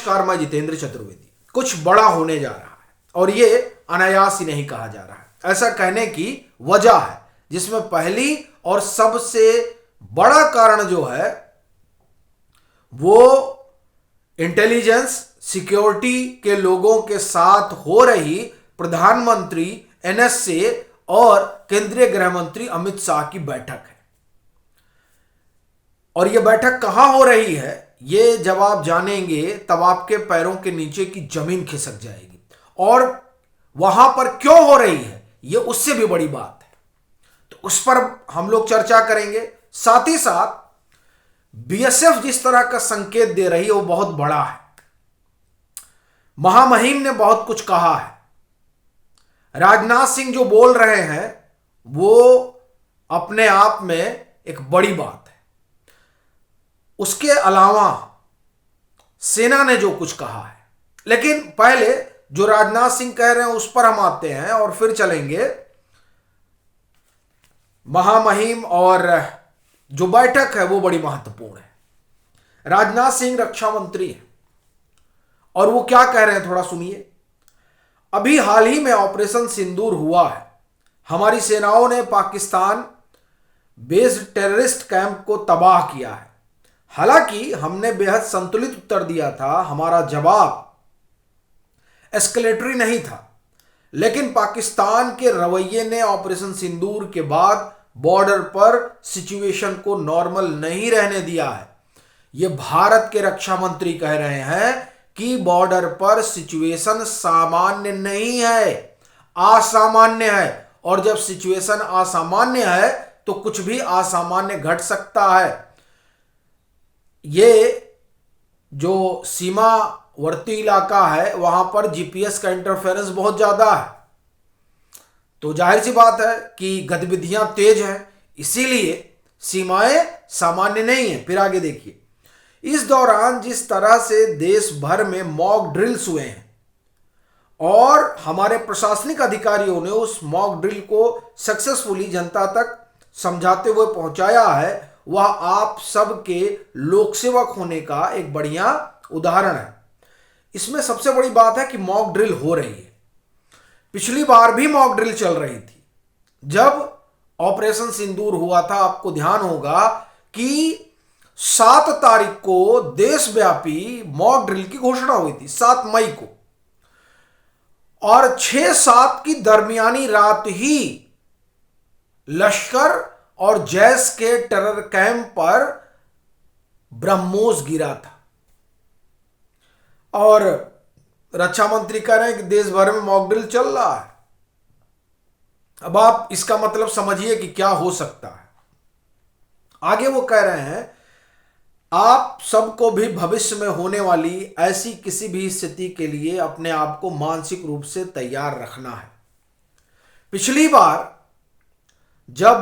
नमस्कार, मैं जितेंद्र चतुर्वेदी। कुछ बड़ा होने जा रहा है और ये अनायास ही नहीं कहा जा रहा है। ऐसा कहने की वजह है जिसमें पहली और सबसे बड़ा कारण जो है वो इंटेलिजेंस सिक्योरिटी के लोगों के साथ हो रही प्रधानमंत्री एनएसए और केंद्रीय गृह मंत्री अमित शाह की बैठक है। और यह बैठक कहां हो रही है, ये जब आप जानेंगे तब आपके पैरों के नीचे की जमीन खिसक जाएगी। और वहां पर क्यों हो रही है, यह उससे भी बड़ी बात है, तो उस पर हम लोग चर्चा करेंगे। साथ ही साथ बीएसएफ जिस तरह का संकेत दे रही है वो बहुत बड़ा है। महामहिम ने बहुत कुछ कहा है, राजनाथ सिंह जो बोल रहे हैं वो अपने आप में एक बड़ी बात है। उसके अलावा सेना ने जो कुछ कहा है, लेकिन पहले जो राजनाथ सिंह कह रहे हैं उस पर हम आते हैं और फिर चलेंगे महामहिम। और जो बैठक है वो बड़ी महत्वपूर्ण है। राजनाथ सिंह रक्षा मंत्री है और वो क्या कह रहे हैं थोड़ा सुनिए। अभी हाल ही में ऑपरेशन सिंदूर हुआ है। हमारी सेनाओं ने पाकिस्तान बेस्ड टेररिस्ट कैंप को तबाह किया है। हालांकि हमने बेहद संतुलित उत्तर दिया था, हमारा जवाब एस्केलेटरी नहीं था, लेकिन पाकिस्तान के रवैये ने ऑपरेशन सिंदूर के बाद बॉर्डर पर सिचुएशन को नॉर्मल नहीं रहने दिया है। यह भारत के रक्षा मंत्री कह रहे हैं कि बॉर्डर पर सिचुएशन सामान्य नहीं है, असामान्य है। और जब सिचुएशन असामान्य है तो कुछ भी असामान्य घट सकता है। ये जो सीमावर्ती इलाका है वहां पर जीपीएस का इंटरफेरेंस बहुत ज्यादा है, तो जाहिर सी बात है कि गतिविधियां तेज हैं, इसीलिए सीमाएं सामान्य नहीं है। फिर आगे देखिए, इस दौरान जिस तरह से देश भर में मॉक ड्रिल्स हुए हैं और हमारे प्रशासनिक अधिकारियों ने उस मॉक ड्रिल को सक्सेसफुली जनता तक समझाते हुए पहुंचाया है, वह आप सबके लोकसेवक होने का एक बढ़िया उदाहरण है। इसमें सबसे बड़ी बात है कि मॉक ड्रिल हो रही है। पिछली बार भी मॉक ड्रिल चल रही थी जब ऑपरेशन सिंदूर हुआ था। आपको ध्यान होगा कि 7 तारीख को देशव्यापी मॉक ड्रिल की घोषणा हुई थी, 7 मई को, और 6-7 की दरमियानी रात ही लश्कर और जैश के टेरर कैंप पर ब्रह्मोस गिरा था। और रक्षा मंत्री कह रहे हैं कि देश भर में मॉक ड्रिल चल रहा है। अब आप इसका मतलब समझिए कि क्या हो सकता है। आगे वो कह रहे हैं आप सबको भी भविष्य में होने वाली ऐसी किसी भी स्थिति के लिए अपने आप को मानसिक रूप से तैयार रखना है। पिछली बार जब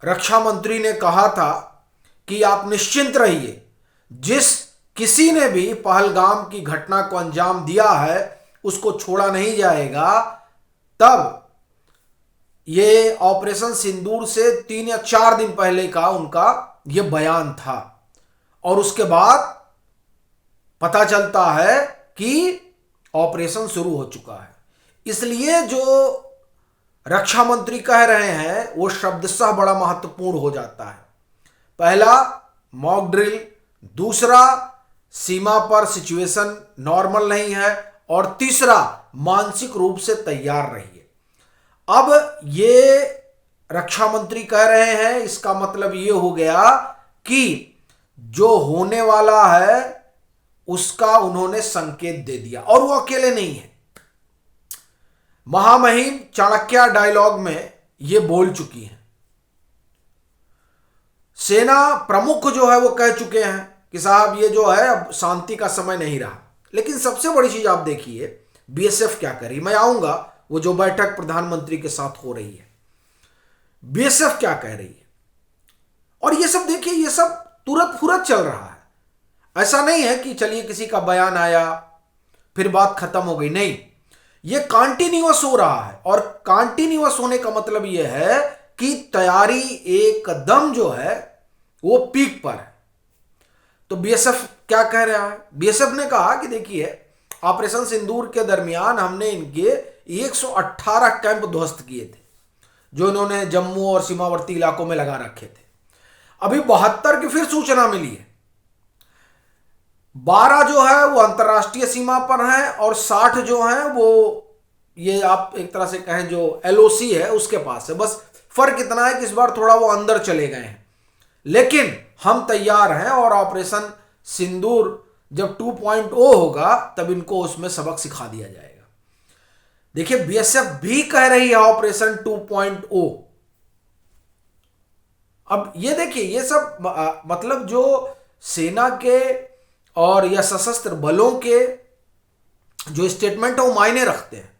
रक्षा मंत्री ने कहा था कि आप निश्चिंत रहिए, जिस किसी ने भी पहलगाम की घटना को अंजाम दिया है उसको छोड़ा नहीं जाएगा, तब ये ऑपरेशन सिंदूर से 3 या 4 दिन पहले का उनका यह बयान था। और उसके बाद पता चलता है कि ऑपरेशन शुरू हो चुका है। इसलिए जो रक्षा मंत्री कह रहे हैं वो शब्दशः बड़ा महत्वपूर्ण हो जाता है। पहला मॉक ड्रिल, दूसरा सीमा पर सिचुएशन नॉर्मल नहीं है, और तीसरा मानसिक रूप से तैयार रहिए। अब ये रक्षा मंत्री कह रहे हैं, इसका मतलब ये हो गया कि जो होने वाला है उसका उन्होंने संकेत दे दिया, और वो अकेले नहीं है। महामहिम चाणक्य डायलॉग में ये बोल चुकी हैं। सेना प्रमुख जो है वो कह चुके हैं कि साहब ये जो है अब शांति का समय नहीं रहा। लेकिन सबसे बड़ी चीज आप देखिए बीएसएफ क्या करी। मैं आऊंगा वो जो बैठक प्रधानमंत्री के साथ हो रही है, बीएसएफ क्या कह रही है। और ये सब देखिए, ये सब तुरंत फुरत चल रहा है। ऐसा नहीं है कि चलिए किसी का बयान आया फिर बात खत्म हो गई, नहीं, ये कॉन्टिन्यूअस हो रहा है। और कॉन्टिन्यूअस होने का मतलब यह है कि तैयारी एकदम जो है वो पीक पर है। तो बीएसएफ क्या कह रहा है? बीएसएफ ने कहा कि देखिए, ऑपरेशन सिंदूर के दरमियान हमने इनके 118 कैंप ध्वस्त किए थे जो इन्होंने जम्मू और सीमावर्ती इलाकों में लगा रखे थे। अभी 72 की फिर सूचना मिली है। 12 जो है वो अंतर्राष्ट्रीय सीमा पर हैं और 60 जो हैं वो, ये आप एक तरह से कहें जो एलओसी है उसके पास है। बस फर्क इतना है कि इस बार थोड़ा वो अंदर चले गए हैं, लेकिन हम तैयार हैं और ऑपरेशन सिंदूर जब 2.0 होगा तब इनको उसमें सबक सिखा दिया जाएगा। देखिए, बीएसएफ भी कह रही है ऑपरेशन 2.0। अब ये देखिए, ये सब मतलब जो सेना के और या सशस्त्र बलों के जो स्टेटमेंट है वो मायने रखते हैं।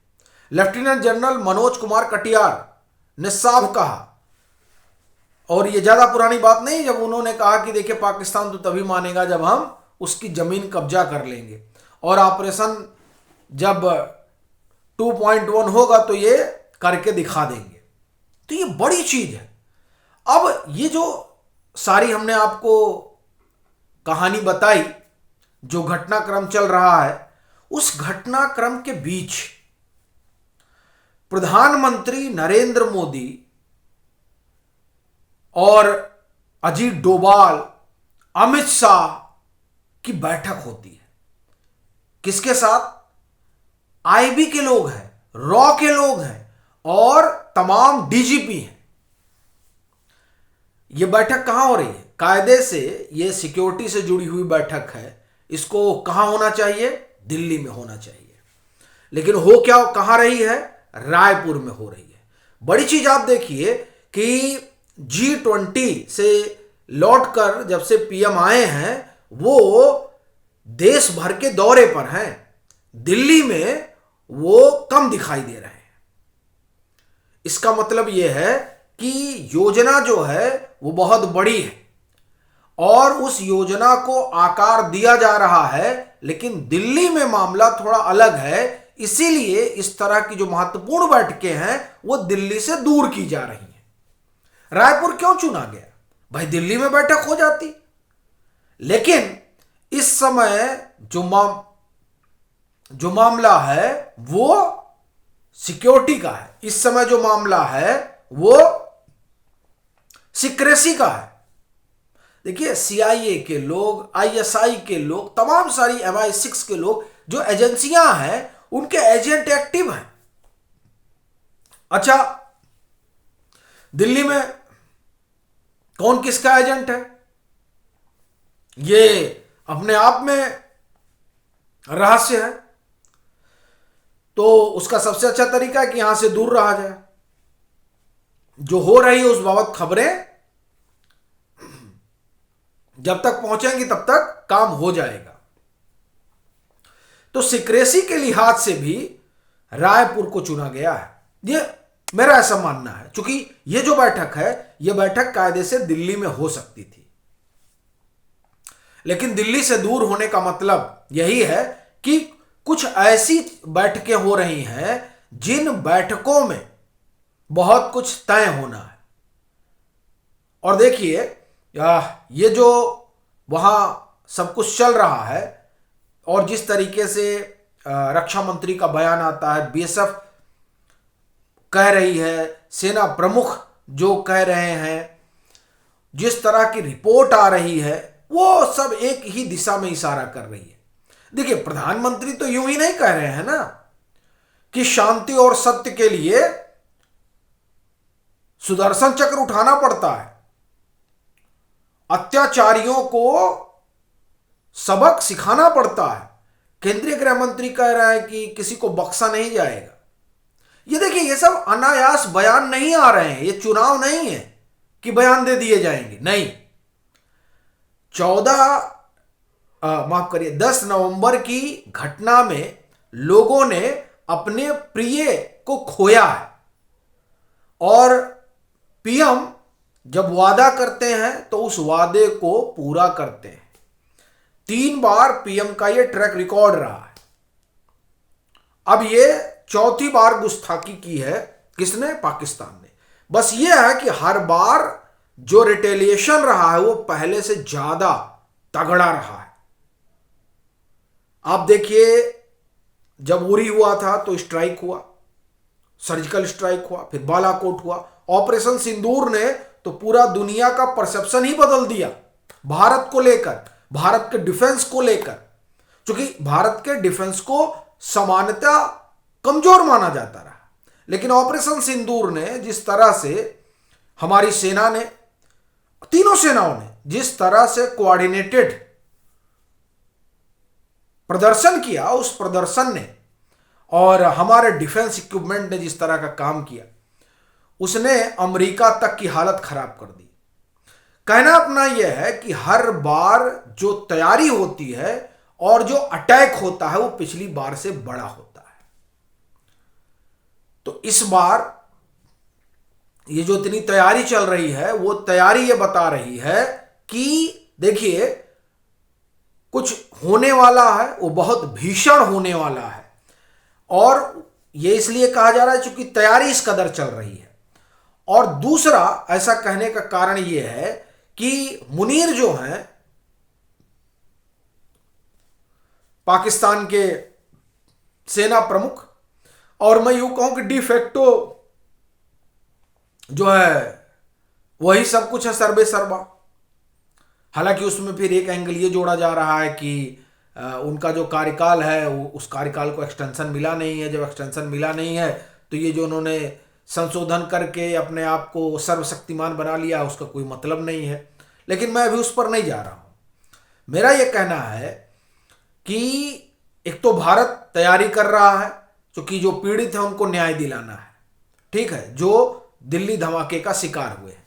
लेफ्टिनेंट जनरल मनोज कुमार कटियार ने साफ कहा, और ये ज्यादा पुरानी बात नहीं, जब उन्होंने कहा कि देखिए, पाकिस्तान तो तभी मानेगा जब हम उसकी जमीन कब्जा कर लेंगे, और ऑपरेशन जब 2.1 होगा तो ये करके दिखा देंगे। तो ये बड़ी चीज है। अब ये जो सारी हमने आपको कहानी बताई, जो घटनाक्रम चल रहा है, उस घटनाक्रम के बीच प्रधानमंत्री नरेंद्र मोदी और अजीत डोभाल, अमित शाह की बैठक होती है। किसके साथ? आईबी के लोग हैं, रॉ के लोग हैं और तमाम डीजीपी हैं। यह बैठक कहां हो रही है? कायदे से यह सिक्योरिटी से जुड़ी हुई बैठक है। इसको कहां होना चाहिए? दिल्ली में होना चाहिए। लेकिन हो क्या कहां रही है? रायपुर में हो रही है। बड़ी चीज आप देखिए कि G20 से लौटकर जब से पीएम आए हैं वो देश भर के दौरे पर हैं। दिल्ली में वो कम दिखाई दे रहे हैं। इसका मतलब यह है कि योजना जो है वो बहुत बड़ी है और उस योजना को आकार दिया जा रहा है, लेकिन दिल्ली में मामला थोड़ा अलग है। इसीलिए इस तरह की जो महत्वपूर्ण बैठकें हैं वो दिल्ली से दूर की जा रही हैं। रायपुर क्यों चुना गया? भाई दिल्ली में बैठक हो जाती। लेकिन इस समय जो मामला है वो सिक्योरिटी का है। इस समय जो मामला है वो सीक्रेसी का है। देखिए, CIA के लोग, ISI के लोग, तमाम सारी MI6 के लोग, जो एजेंसियां हैं उनके एजेंट एक्टिव हैं। अच्छा, दिल्ली में कौन किसका एजेंट है ये अपने आप में रहस्य है। तो उसका सबसे अच्छा तरीका है कि यहां से दूर रहा जाए। जो हो रही है उस बाबत खबरें जब तक पहुंचेंगी तब तक काम हो जाएगा। तो सिक्रेसी के लिहाज से भी रायपुर को चुना गया है। ये मेरा ऐसा मानना है, क्योंकि ये जो बैठक है ये बैठक कायदे से दिल्ली में हो सकती थी, लेकिन दिल्ली से दूर होने का मतलब यही है कि कुछ ऐसी बैठकें हो रही हैं जिन बैठकों में बहुत कुछ तय होना है। और देखिए, ये जो वहां सब कुछ चल रहा है और जिस तरीके से रक्षा मंत्री का बयान आता है, बीएसएफ कह रही है, सेना प्रमुख जो कह रहे हैं, जिस तरह की रिपोर्ट आ रही है, वो सब एक ही दिशा में इशारा कर रही है। देखिए, प्रधानमंत्री तो यूं ही नहीं कह रहे हैं ना कि शांति और सत्य के लिए सुदर्शन चक्र उठाना पड़ता है, अत्याचारियों को सबक सिखाना पड़ता है। केंद्रीय गृह मंत्री कह रहा है कि किसी को बख्शा नहीं जाएगा। ये देखिए, ये सब अनायास बयान नहीं आ रहे हैं। ये चुनाव नहीं है कि बयान दे दिए जाएंगे, नहीं। 10 नवंबर की घटना में लोगों ने अपने प्रिय को खोया है और पीएम जब वादा करते हैं तो उस वादे को पूरा करते हैं। 3 बार पीएम का ये ट्रैक रिकॉर्ड रहा है। अब ये 4थी बार गुस्ताखी की है। किसने? पाकिस्तान ने। बस ये है कि हर बार जो रिटेलिएशन रहा है वो पहले से ज्यादा तगड़ा रहा है। आप देखिए, जब उरी हुआ था तो स्ट्राइक हुआ, सर्जिकल स्ट्राइक हुआ, फिर बालाकोट हुआ। ऑपरेशन सिंदूर ने तो पूरा दुनिया का परसेप्शन ही बदल दिया भारत को लेकर, भारत के डिफेंस को लेकर, क्योंकि भारत के डिफेंस को सामान्यतः कमजोर माना जाता रहा। लेकिन ऑपरेशन सिंदूर ने जिस तरह से हमारी सेना ने, तीनों सेनाओं ने जिस तरह से कोऑर्डिनेटेड प्रदर्शन किया, उस प्रदर्शन ने और हमारे डिफेंस इक्विपमेंट ने जिस तरह का काम किया, उसने अमेरिका तक की हालत खराब कर दी। कहना अपना यह है कि हर बार जो तैयारी होती है और जो अटैक होता है वो पिछली बार से बड़ा होता है। तो इस बार ये जो इतनी तैयारी चल रही है, वो तैयारी ये बता रही है कि देखिए, कुछ होने वाला है, वो बहुत भीषण होने वाला है। और ये इसलिए कहा जा रहा है क्योंकि तैयारी इस कदर चल रही है। और दूसरा ऐसा कहने का कारण यह है कि मुनीर जो हैं पाकिस्तान के सेना प्रमुख, और मैं यूं कहूं कि डिफेक्टो जो है वही सब कुछ है, सर्वे सर्वा। हालांकि उसमें फिर एक एंगल ये जोड़ा जा रहा है कि उनका जो कार्यकाल है उस कार्यकाल को एक्सटेंशन मिला नहीं है। जब एक्सटेंशन मिला नहीं है तो ये जो उन्होंने संशोधन करके अपने आप को सर्वशक्तिमान बना लिया, उसका कोई मतलब नहीं है। लेकिन मैं अभी उस पर नहीं जा रहा हूं। मेरा ये कहना है कि एक तो भारत तैयारी कर रहा है, क्योंकि जो पीड़ित है उनको न्याय दिलाना है, ठीक है, जो दिल्ली धमाके का शिकार हुए हैं।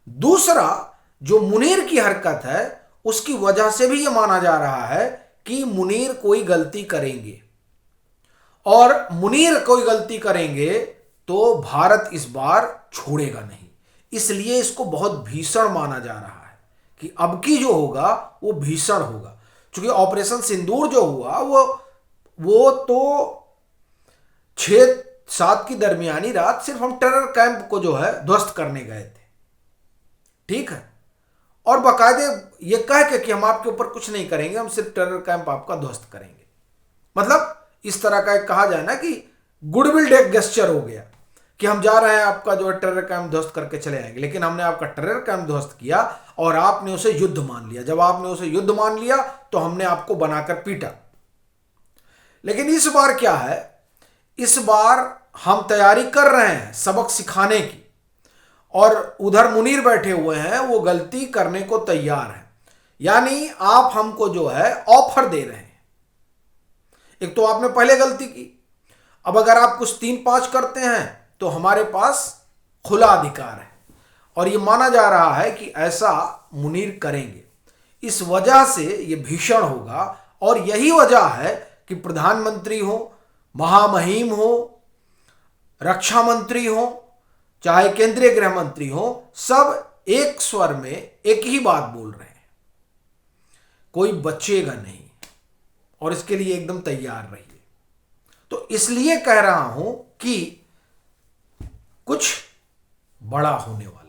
दूसरा, जो मुनीर की हरकत है उसकी वजह से भी यह माना जा रहा है कि मुनीर कोई गलती करेंगे, और मुनीर कोई गलती करेंगे तो भारत इस बार छोड़ेगा नहीं। इसलिए इसको बहुत भीषण माना जा रहा है कि अब की जो होगा वो भीषण होगा। क्योंकि ऑपरेशन सिंदूर जो हुआ वो तो 6-7 की दरमियानी रात सिर्फ हम टेरर कैंप को जो है ध्वस्त करने गए थे, ठीक है, और बाकायदे ये कह के कि हम आपके ऊपर कुछ नहीं करेंगे, हम सिर्फ टेरर कैंप आपका ध्वस्त करेंगे। मतलब इस तरह का एक कहा जाए ना कि गुडविल गेस्चर हो गया कि हम जा रहे हैं आपका जो है टेरर कैंप ध्वस्त करके चले आएंगे। लेकिन हमने आपका टेरर कैंप ध्वस्त किया और आपने उसे युद्ध मान लिया। जब आपने उसे युद्ध मान लिया तो हमने आपको बनाकर पीटा। लेकिन इस बार क्या है, इस बार हम तैयारी कर रहे हैं सबक सिखाने की, और उधर मुनीर बैठे हुए हैं, वो गलती करने को तैयार हैं। यानी आप हमको जो है ऑफर दे रहे हैं। एक तो आपने पहले गलती की, अब अगर आप कुछ 3-5 करते हैं तो हमारे पास खुला अधिकार है, और ये माना जा रहा है कि ऐसा मुनीर करेंगे। इस वजह से ये भीषण होगा, और यही वजह है कि प्रधानमंत्री हो, महामहिम हो, रक्षा मंत्री हो, चाहे केंद्रीय गृह मंत्री हो, सब एक स्वर में एक ही बात बोल रहे हैं, कोई बचेगा नहीं, और इसके लिए एकदम तैयार रहिए। तो इसलिए कह रहा हूं कि कुछ बड़ा होने वाला